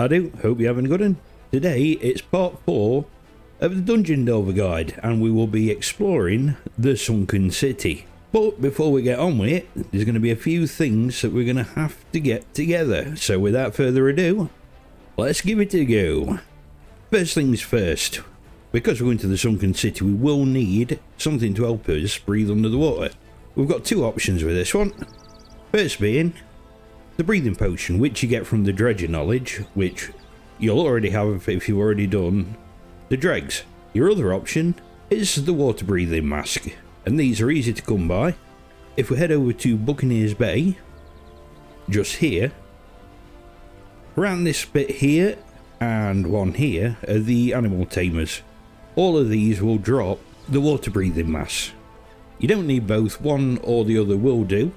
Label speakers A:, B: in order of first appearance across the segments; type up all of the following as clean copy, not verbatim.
A: I do, hope you're having a good one. Today it's part 4 of the Dungeon Delver Guide and we will be exploring the Sunken City. But before we get on with it, there's going to be a few things that we're going to have to get together. So without further ado, let's give it a go. First things first, because we're going to the Sunken City, we will need something to help us breathe under the water. We've got two options with this one. First being the breathing potion, which you get from the Dredger knowledge, which you'll already have if you've already done the dregs. Your other option is the water breathing mask, and these are easy to come by. If we head over to Buccaneers Bay, just here, around this bit here and one here are the animal tamers. All of these will drop the water breathing mask. You don't need both, one or the other will do.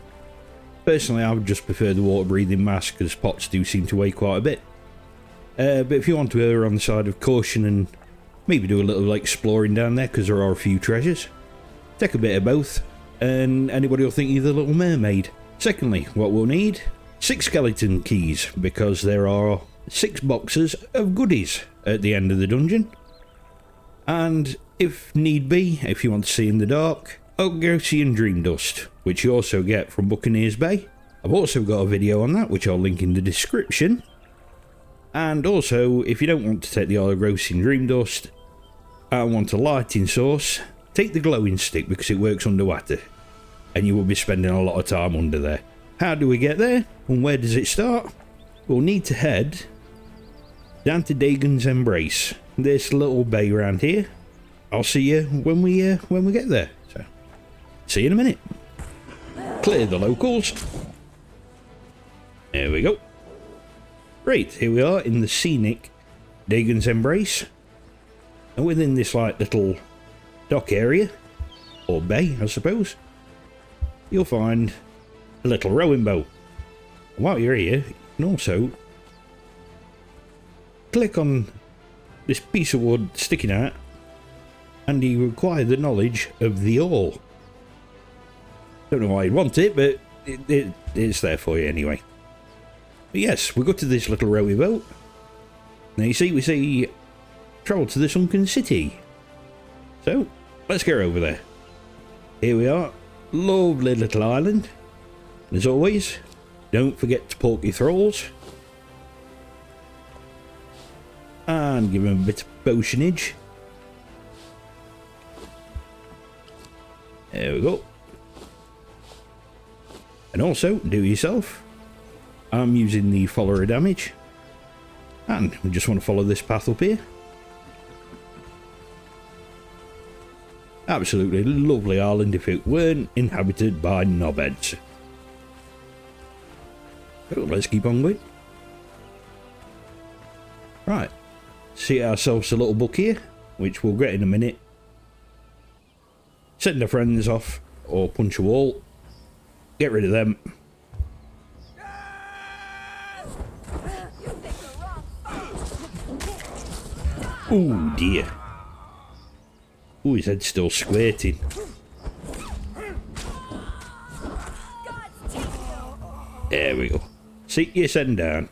A: Personally, I would just prefer the water breathing mask because pots do seem to weigh quite a bit. But if you want to err on the side of caution and maybe do a little exploring down there because there are a few treasures, take a bit of both and anybody will think you're the Little Mermaid. Secondly, what we'll need, 6 skeleton keys because there are 6 boxes of goodies at the end of the dungeon. And if need be, if you want to see in the dark, OwDo and Dream Dust, which you also get from Buccaneers Bay. I've also got a video on that, which I'll link in the description. And also, if you don't want to take the OwDo and Dream Dust and want a lighting source, take the glowing stick because it works underwater. And you will be spending a lot of time under there. How do we get there? And where does it start? We'll need to head down to Dagon's Embrace. This little bay around here. I'll see you when we get there. So, see you in a minute. Clear the locals. There we go. Right, here we are in the scenic Dagon's Embrace. And within this little dock area, or bay I suppose, you'll find a little rowing boat. While you're here, you can also click on this piece of wood sticking out and you require the knowledge of the all. Don't know why you'd want it, but it's there for you anyway. But yes, we go to this little rowing boat. Now you see, we say travel to the Sunken City. So, let's get over there. Here we are. Lovely little island. As always, don't forget to pork your thralls. And give them a bit of potionage. There we go. And also, do yourself. I'm using the follower damage. And we just want to follow this path up here. Absolutely lovely island if it weren't inhabited by knobheads. So let's keep on going. Right. See ourselves a little book here, which we'll get in a minute. Send our friends off, or punch a wall. Get rid of them. Oh dear. Oh, his head's still squirting. There we go. Seek your send down.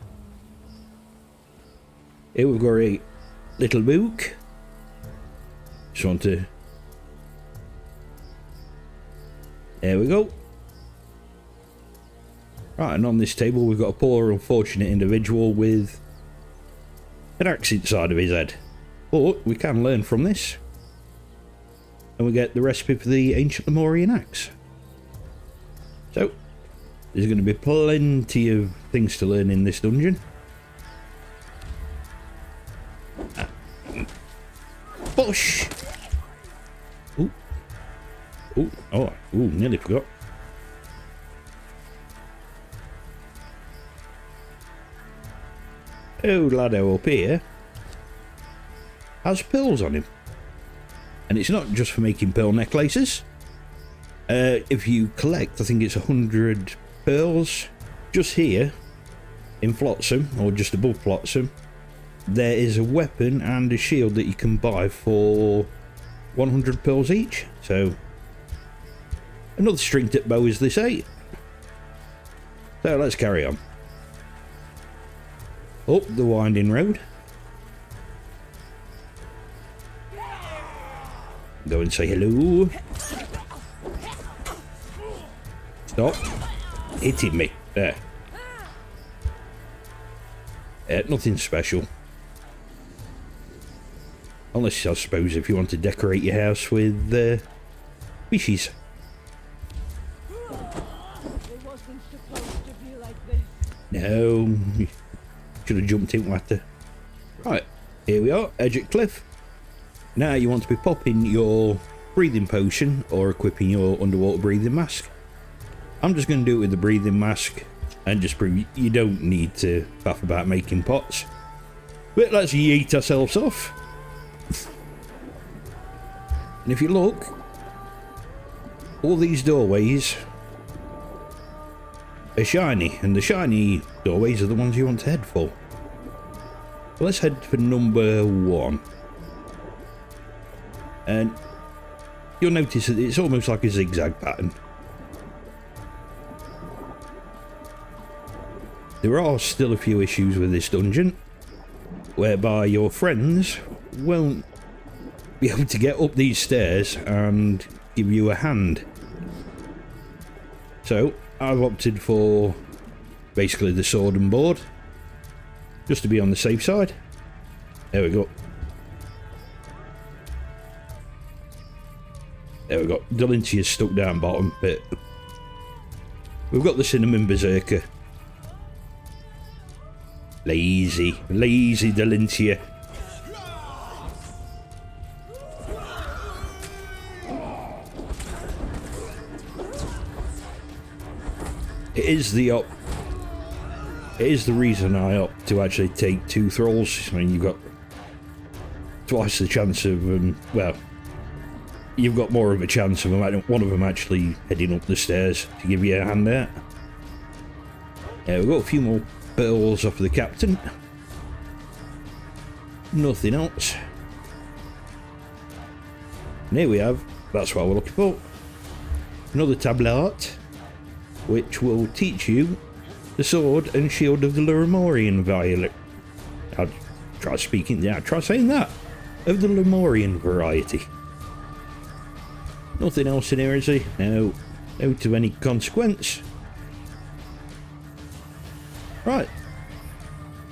A: Here we've got a little book. Just want to... There we go. Right, and on this table we've got a poor unfortunate individual with an axe inside of his head. But we can learn from this. And we get the recipe for the ancient Lemurian axe. So, there's going to be plenty of things to learn in this dungeon. Push! Ooh. Ooh. Oh, ooh, nearly forgot. Oh, laddo up here has pearls on him. And it's not just for making pearl necklaces. If you collect, I think it's 100 pearls. Just here, in Flotsam, or just above Flotsam, there is a weapon and a shield that you can buy for 100 pearls each. So, another string tip bow as they say. So let's carry on. up the winding road. Go and say hello. Stop hitting me. There. Nothing special. Unless, I suppose, if you want to decorate your house with fishies.
B: It wasn't supposed to be like this.
A: No. Should have jumped in water. Right. Here we are. Edge of cliff. Now you want to be popping your breathing potion or equipping your underwater breathing mask. I'm just going to do it with the breathing mask and just prove you don't need to faff about making pots. But let's yeet ourselves off. And if you look, all these doorways are shiny, and the shiny doorways are the ones you want to head for. So let's head for number 1. And you'll notice that it's almost like a zigzag pattern. There are still a few issues with this dungeon, whereby your friends won't be able to get up these stairs and give you a hand. So I've opted for basically the sword and board, just to be on the safe side. There we go. There we go. Delincia's stuck down bottom, but we've got the cinnamon berserker. Lazy Delincia. It is the reason I opt to actually take 2 thralls. I mean, you've got twice the chance of well, you've got more of a chance of one of them actually heading up the stairs to give you a hand out. We've got a few more pearls off of the captain. Nothing else. And here we have, that's what we're looking for, another tablet, which will teach you the sword and shield of the Lemurian violet. I'll try saying that. Of the Lemurian variety. Nothing else in here, is there? No. Out of any consequence. Right.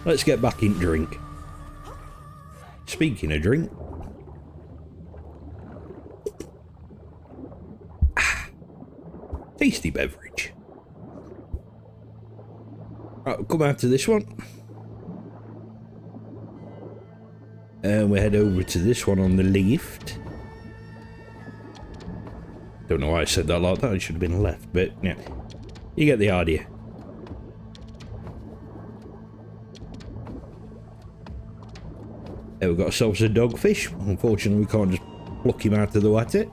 A: Let's get back in drink. Speaking of drink. Tasty beverage. Right, we'll come out to this one. And we head over to this one on the left. Don't know why I said that like that. It should have been left, but yeah. You get the idea. There we've got ourselves a dogfish. Unfortunately, we can't just pluck him out of the water.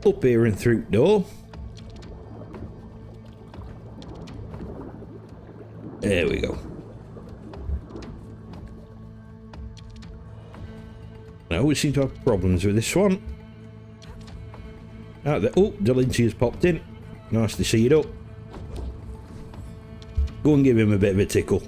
A: Up here and through the door. There we go. Now we seem to have problems with this one. Out there. Oh, Delincia's popped in. Nice to see you up. Go and give him a bit of a tickle.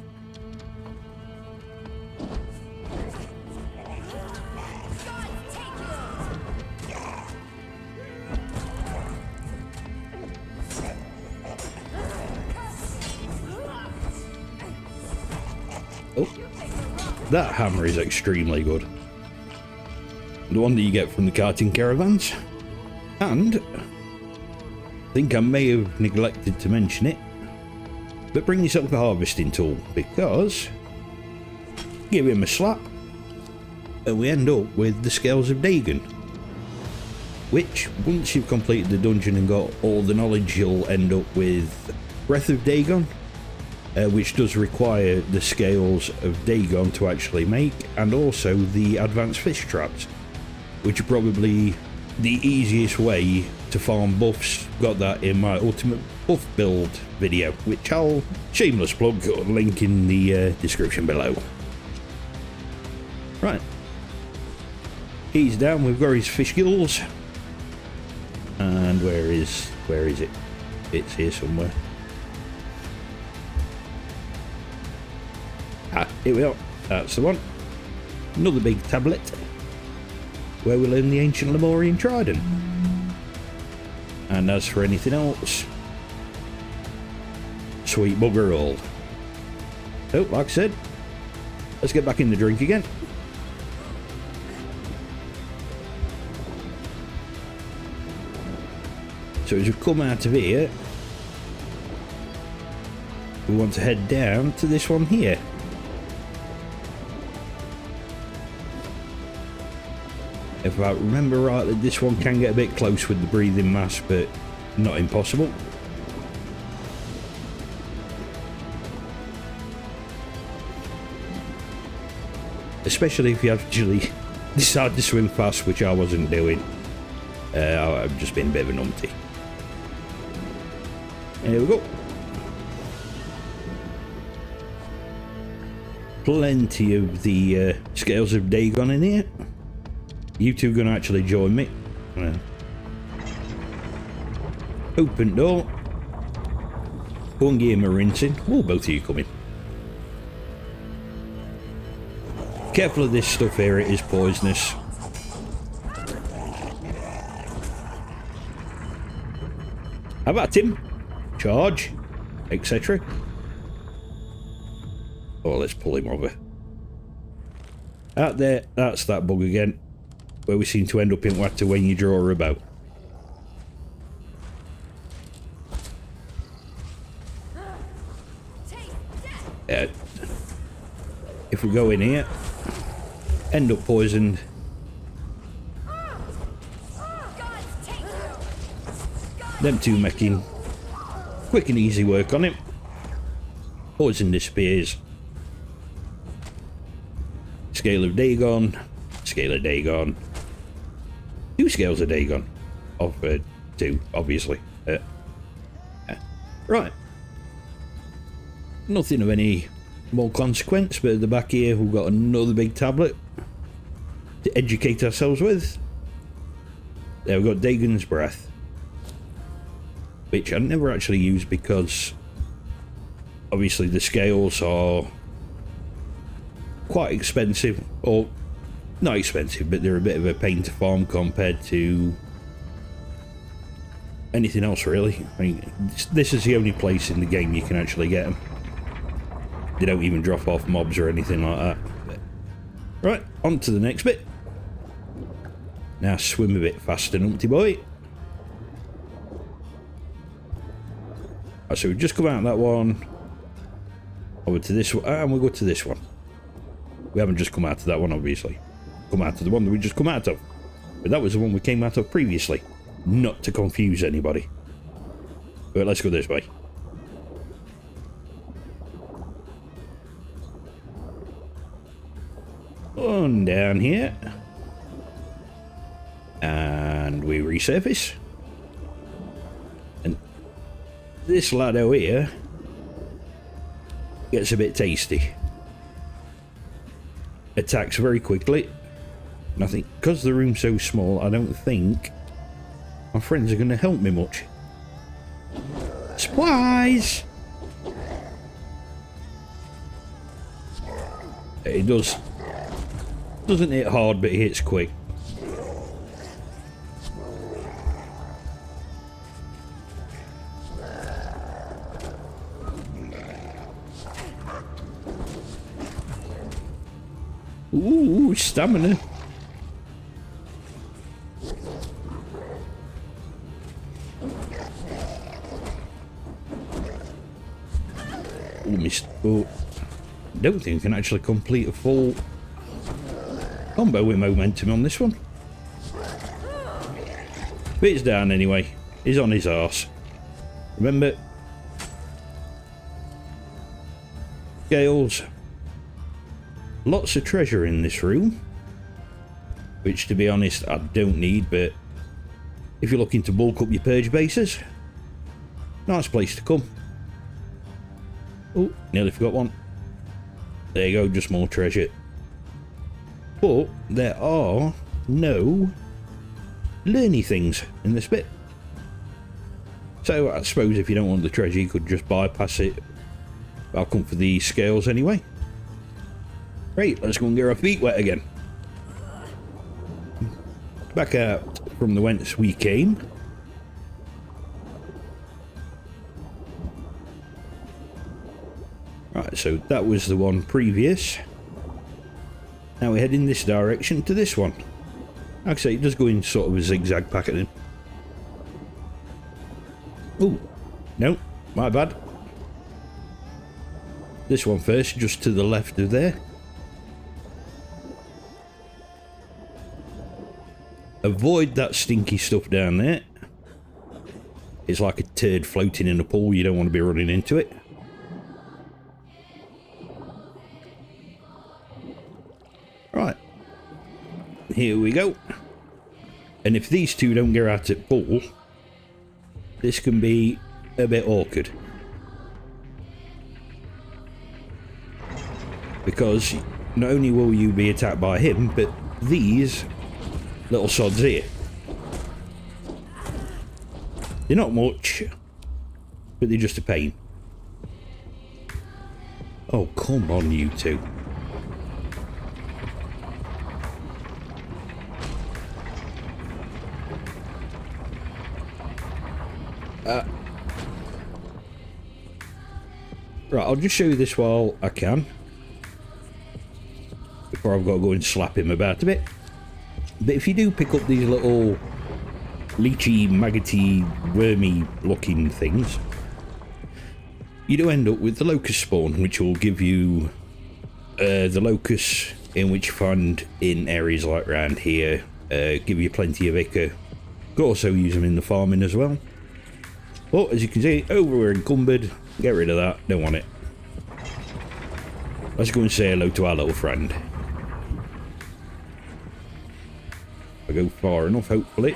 A: Oh, that hammer is extremely good. The one that you get from the carting caravans. And I think I may have neglected to mention it, but bring yourself a harvesting tool, because give him a slap and we end up with the Scales of Dagon, which once you've completed the dungeon and got all the knowledge, you'll end up with Breath of Dagon, which does require the Scales of Dagon to actually make, and also the advanced fish traps, which are probably the easiest way to farm buffs. Got that in my ultimate buff build video, which I'll shameless plug, link in the description below. Right, he's down. We've got his fish gills, and where is it? It's here somewhere. Here we are. That's the one. Another big tablet where we learn the ancient Lemurian trident. And as for anything else, sweet bugger all. So, like I said, let's get back in the drink again. So as we come out of here, we want to head down to this one here. If I remember rightly, this one can get a bit close with the breathing mask, but not impossible. Especially if you actually decide to swim fast, which I wasn't doing. I've just been a bit of a numpty. Here we go. Plenty of the scales of Dagon in here. You two gonna actually join me. Open door. Go and give him a rinsing. Oh, both of you coming. Careful of this stuff here, it is poisonous. How about him? Charge, etc. Oh, let's pull him over. Out there, that's that bug again, where we seem to end up in water when you draw a bow. If we go in here, end up poisoned. Them two making quick and easy work on him. Poison disappears. Scale of Dagon. Scale of Dagon. 2 scales of Dagon. Of 2, obviously. Right. Nothing of any more consequence, but at the back here we've got another big tablet to educate ourselves with. There we've got Dagon's Breath, which I never actually use because obviously the scales are quite expensive, or not expensive, but they're a bit of a pain to farm compared to anything else really. I mean, this is the only place in the game you can actually get them. They don't even drop off mobs or anything like that. Right, on to the next bit. Now swim a bit faster, numpty boy. Right, so we've just come out of that one. Over to this one, and we'll go to this one. We haven't just come out of that one, obviously. Come out of the one that we just come out of. But that was the one we came out of previously. Not to confuse anybody. But let's go this way. On down here. And we resurface. And this lad over here gets a bit tasty. Attacks very quickly. And I think because the room's so small, I don't think my friends are going to help me much. Supplies! It does. Doesn't hit hard, but it hits quick. Ooh, stamina. Oh, missed. Oh, don't think I can actually complete a full combo with momentum on this one. But it's down anyway. He's on his arse. Remember, scales. Lots of treasure in this room, which to be honest I don't need, but if you're looking to bulk up your purge bases, nice place to come. Oh, nearly forgot one. There you go, just more treasure. But there are no learny things in this bit. So I suppose if you don't want the treasure, you could just bypass it. I'll come for the scales anyway. Right, let's go and get our feet wet again. Back out from the whence we came. Right, so that was the one previous. Now we head in this direction to this one. Like I say, it does go in sort of a zigzag pattern. Oh, no, my bad. This one first, just to the left of there. Avoid that stinky stuff down there. It's like a turd floating in a pool. You don't want to be running into it. Right. Here we go. And if these two don't get out at pool, this can be a bit awkward. Because not only will you be attacked by him, but these little sods here. They're not much, but they're just a pain. Oh, come on, you two. Right, I'll just show you this while I can. Before I've got to go and slap him about a bit. But if you do pick up these little leechy, maggoty, wormy looking things, you do end up with the locust spawn, which will give you the locusts in which you find in areas like around here, give you plenty of ichor. Could also use them in the farming as well. But as you can see, over we're encumbered. Get rid of that, don't want it. Let's go and say hello to our little friend. I go far enough, hopefully.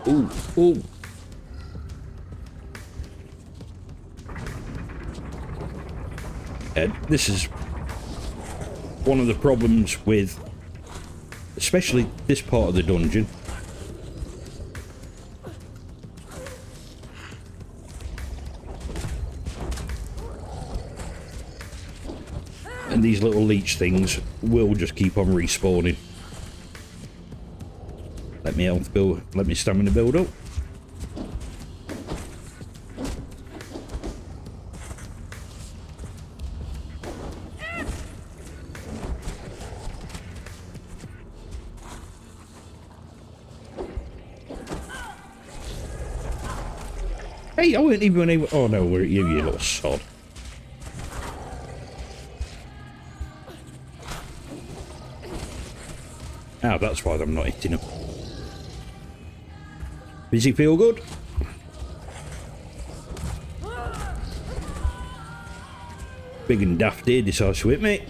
A: Ooh, ooh. This is one of the problems with, especially this part of the dungeon. And these little leech things will just keep on respawning. Let me health build, let me stamina build up. Hey, I weren't even able. Oh no, we're at you, you little sod. Ah, that's why I'm not hitting him. Does he feel good? Big and daft here decides to hit me.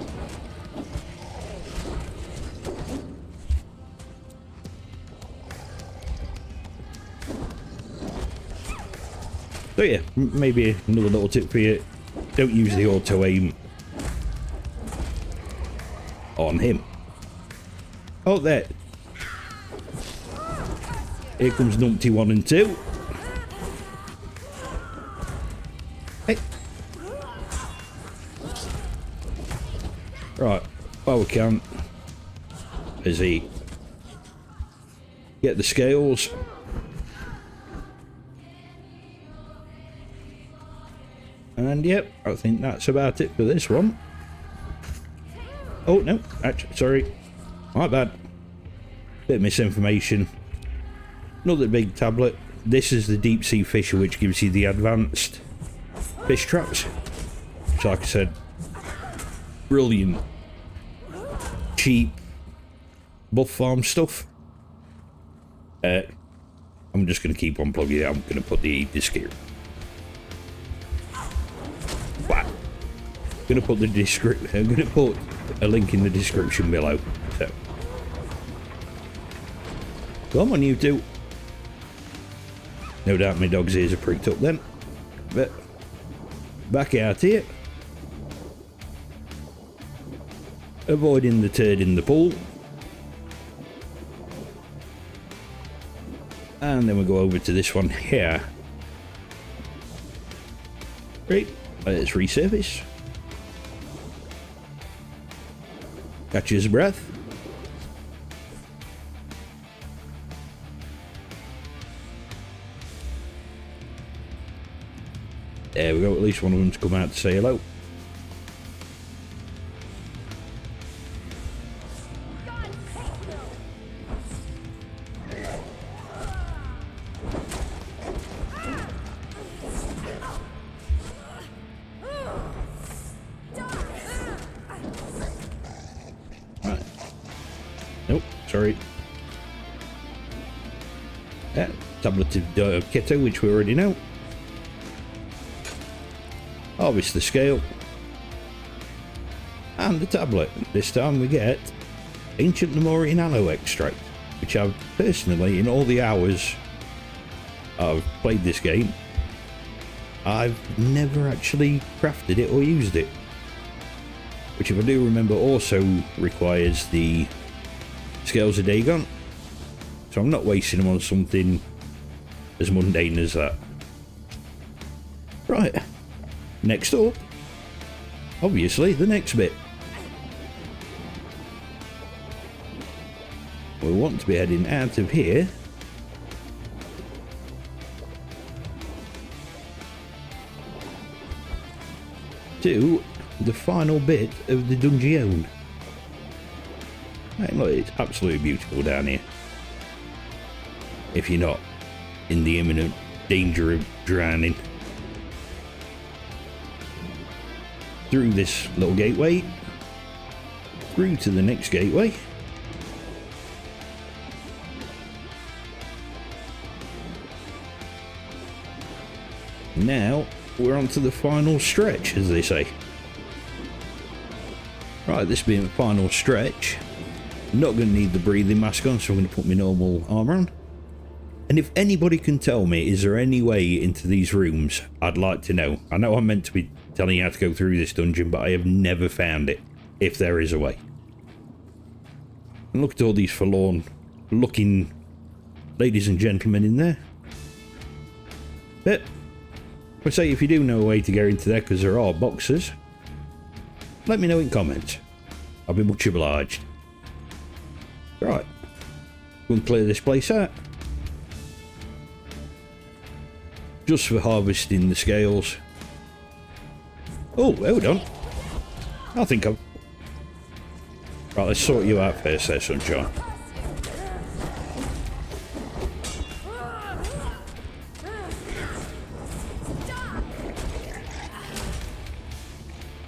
A: So yeah, maybe another little tip for you. Don't use the auto aim on him. Oh, there. Here comes Numpty 1 and 2. Hey. Right, while we can, as he get the scales. And yep, I think that's about it for this one. Oh no, actually, sorry, my bad. Bit of misinformation. Another big tablet. This is the deep sea fisher, which gives you the advanced fish traps. So like I said, brilliant, cheap buff farm stuff. I'm just going to keep on plugging it. I'm going to put the disc here. Wow. I'm going to put the description. I'm going to put a link in the description below. So, come on, you two. No doubt my dog's ears are pricked up then. But back out here. Avoiding the turd in the pool. And then we go over to this one here. Great. Let's resurface. Catch his breath. There we go, at least one of them's come out to say hello. Right. Nope, sorry. Yeah, tablet of keto, which we already know. Harvest the scale. And the tablet. This time we get Ancient Lemurian Aloe Extract, which I've personally, in all the hours I've played this game, I've never actually crafted it or used it. Which, if I do remember, also requires the Scales of Dagon. So I'm not wasting them on something as mundane as that. Right. Next up, obviously, the next bit. We want to be heading out of here. To the final bit of the dungeon. Hey, look, it's absolutely beautiful down here. If you're not in the imminent danger of drowning. Through this little gateway, through to the next gateway. Now we're on to the final stretch, as they say. Right, this being the final stretch, I'm not going to need the breathing mask on, so I'm going to put my normal armour on. And if anybody can tell me, is there any way into these rooms, I'd like to know. I know I'm meant to be telling you how to go through this dungeon, but I have never found it, if there is a way. And look at all these forlorn looking ladies and gentlemen in there. But I say, if you do know a way to get into there, because there are boxes, let me know in comments. I'll be much obliged. Right, go and clear this place out. Just for harvesting the scales. Oh, hold on. I think I've... Right, let's sort you out first there, Sunshine.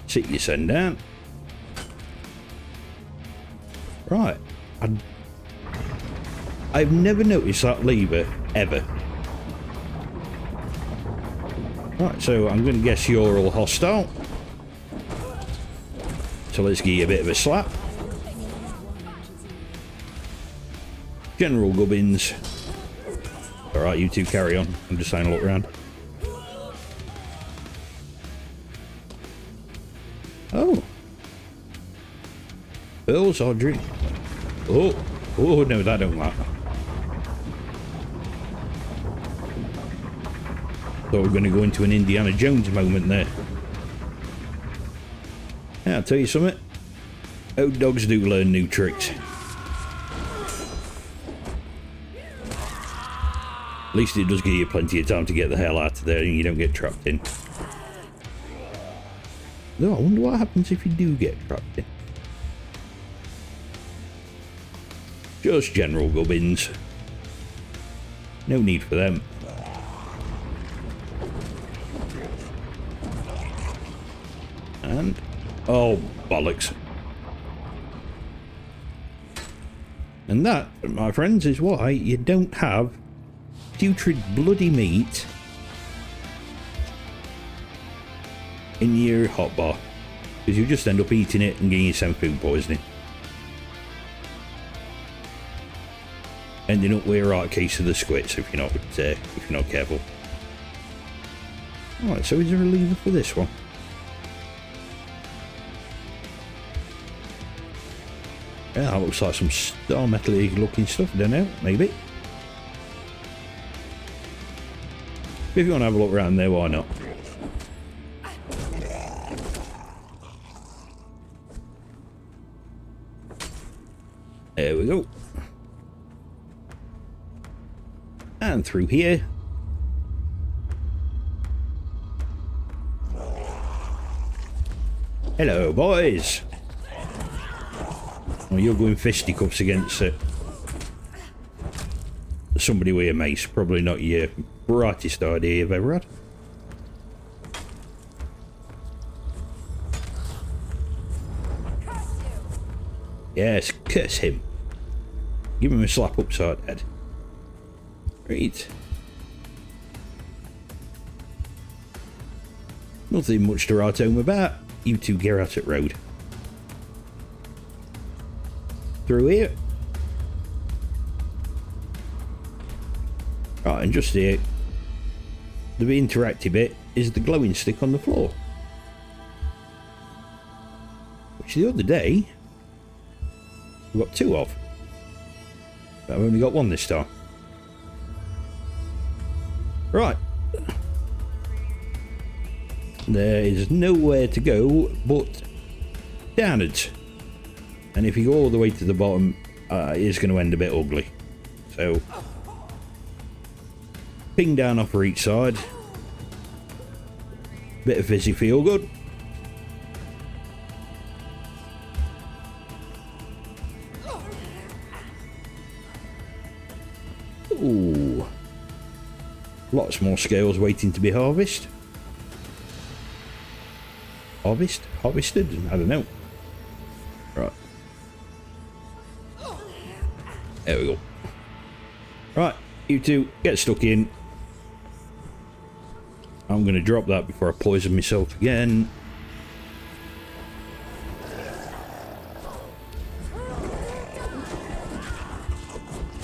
A: Sit your son down. Right. I've never noticed that lever, ever. Right, so I'm going to guess you're all hostile. So let's give you a bit of a slap. General Gubbins. Alright, you two carry on. I'm just saying a look around. Oh. Pearls, Audrey. Oh. Oh, no, that don't matter. Thought we're going to go into an Indiana Jones moment there. Yeah, I'll tell you something. Old dogs do learn new tricks. At least it does give you plenty of time to get the hell out of there and you don't get trapped in. Though I wonder what happens if you do get trapped in. Just general gubbins. No need for them. And... oh, bollocks. And that, my friends, is why you don't have putrid bloody meat in your hotbar. Because you just end up eating it and getting yourself food poisoning. Ending up with a right case of the squits if you're not careful. Alright, so is there a lever for this one? Yeah, that looks like some star metal-y looking stuff, I don't know, maybe. If you want to have a look around there, why not? we go. And through here. Hello, boys. Oh, you're going fisticuffs against somebody with a mace. Probably not your brightest idea you've ever had. Yes, curse him. Give him a slap upside the head. Right. Nothing much to write home about. You two get out at road. Through here. Right, and just here, the interactive bit is the glowing stick on the floor. Which the other day, we got two of. But I've only got one this time. Right. There is nowhere to go but downwards. And if you go all the way to the bottom, it's going to end a bit ugly. So, ping down off for each side. Bit of fizzy feel good. Ooh. Lots more scales waiting to be harvested. Harvested? I don't know. Right. There we go. Right, you two, get stuck in. I'm going to drop that before I poison myself again.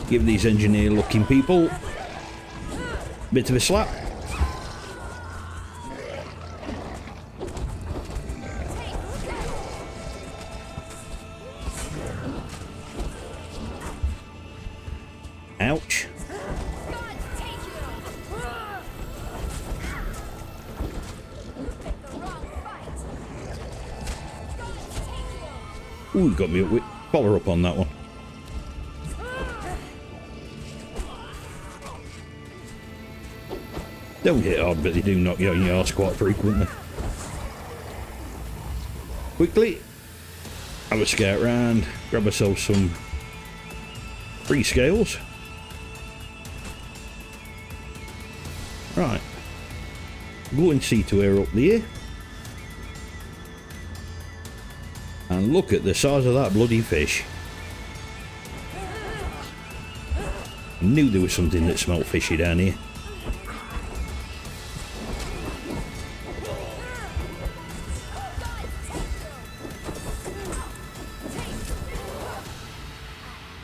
A: Give these engineer-looking people a bit of a slap. Ouch. Ooh, you got me up with follow up on that one. Don't hit hard, but they do knock you on your arse quite frequently. Quickly, have a scout round, grab ourselves some free scales. Right, go and see to her up there. And look at the size of that bloody fish. I knew there was something that smelled fishy down here.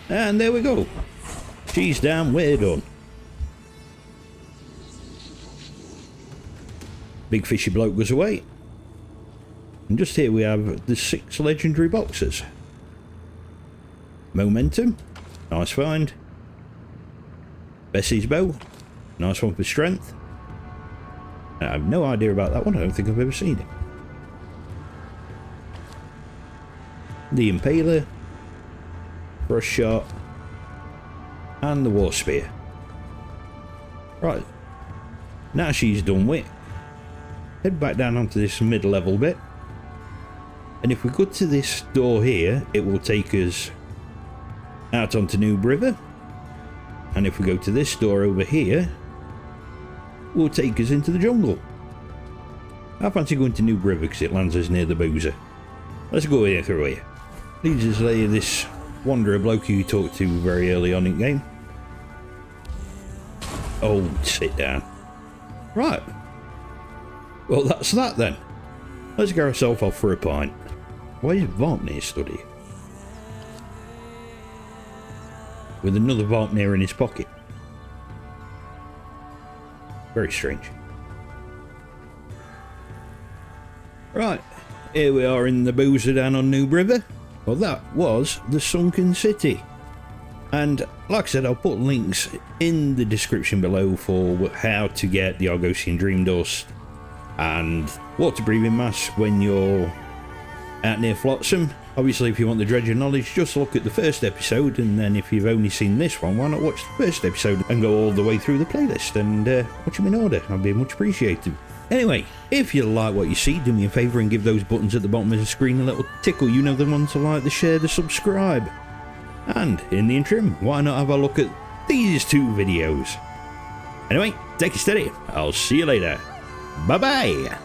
A: And there we go. She's down, we're done. Big fishy bloke goes away. And just here we have the 6 legendary boxes. Momentum, nice find. Bessie's bow, nice one for strength. I have no idea about that one, I don't think I've ever seen it. The impaler, brush shot, and the war spear. Right, now she's done with, head back down onto this mid-level bit. And if we go to this door here, it will take us out onto Noob River. And if we go to this door over here, it will take us into the jungle. I fancy going to Noob River because it lands us near the boozer. Let's go here through here. Leads us later this wanderer bloke who you talked to very early on in the game. Oh, sit down. Right. Well, that's that then. Let's get ourselves off for a pint. Why is Vartnir stood here? With another Vartnir in his pocket. Very strange. Right, here we are in the boozer down on Noob River. Well, that was the Sunken City. And like I said, I'll put links in the description below for how to get the Argosian Dream Dust and water breathing mask when you're out near Flotsam. Obviously, if you want the dredge of knowledge, just look at the first episode, and then if you've only seen this one, why not watch the first episode and go all the way through the playlist and watch them in order. I'd be much appreciated. Anyway, if you like what you see, do me a favour and give those buttons at the bottom of the screen a little tickle. You know the ones to like, the share, the subscribe. And in the interim, why not have a look at these two videos? Anyway, take it steady. I'll see you later. Bye bye.